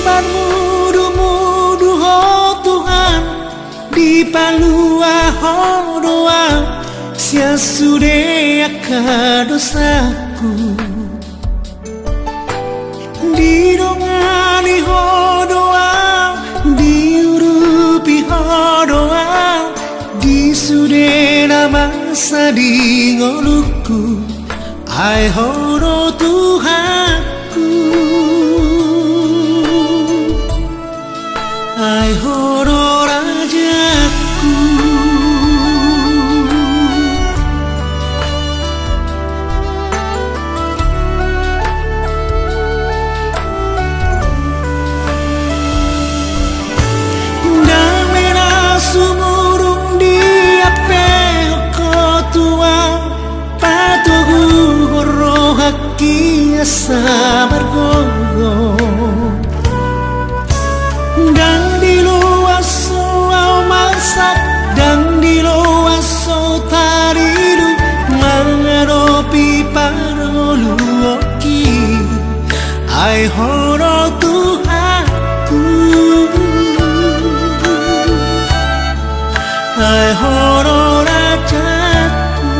Pan mudu-mudu ho Tuhan di palua ho doa sia sude aka dosaku di dongani ho doa di urupi ho doa di sude nama sadi ngoluku ai horo Tuhanku ai horo rajaku damena sumurung dia peko tua patugu horo haki asa bergogo dan di luar soal masak dan di luar so taridu mengeropi parolu oki ai horo Tuhanku ai horo rajaku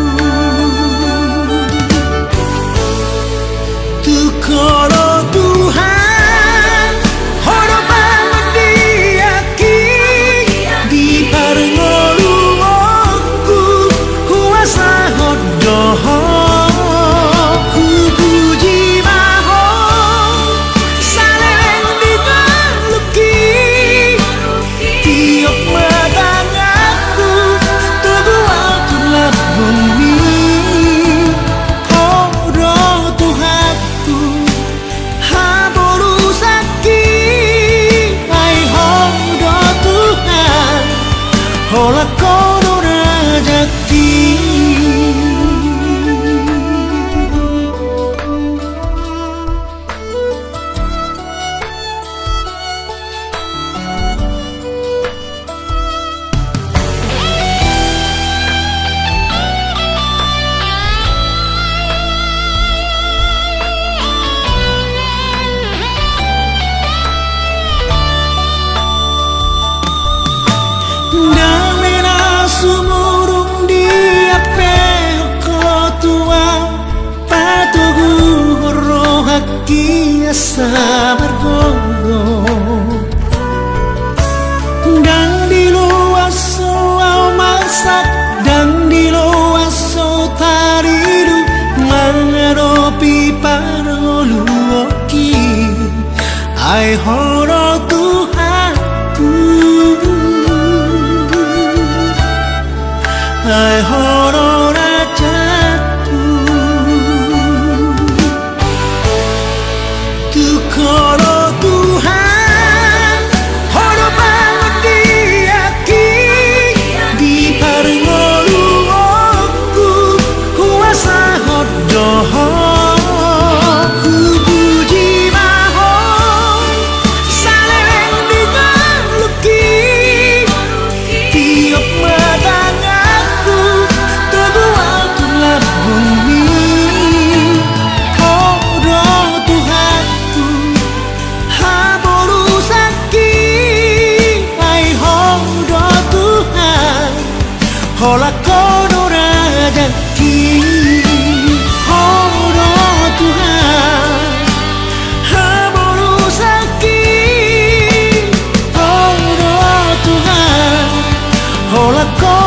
tukoro Tuhan horo banget diaki di parngolu aku kuasa hodoho ku puji maho saleng di maluki tiap matangaku tugu atulah bumi horo Tuhanku haboru saki ai horo Tuhan hola kono rajaki damena sumurung dia peko tua patugu horo haki asa bergogo dan di luar soal masak dan di luar so taridu mengeropi parolu oki ai horo Tuhanku ai horo rajaku tukoro Tuhan horo banget diaki di parngolu aku kuasa hodoho ku puji maho saleng di maluki tiap matangaku tugu atulah bumi horo Tuhanku haboru saki ai horo Tuhan hola kono rajaki horo Tuhan haboru saki horo Tuhan hola kono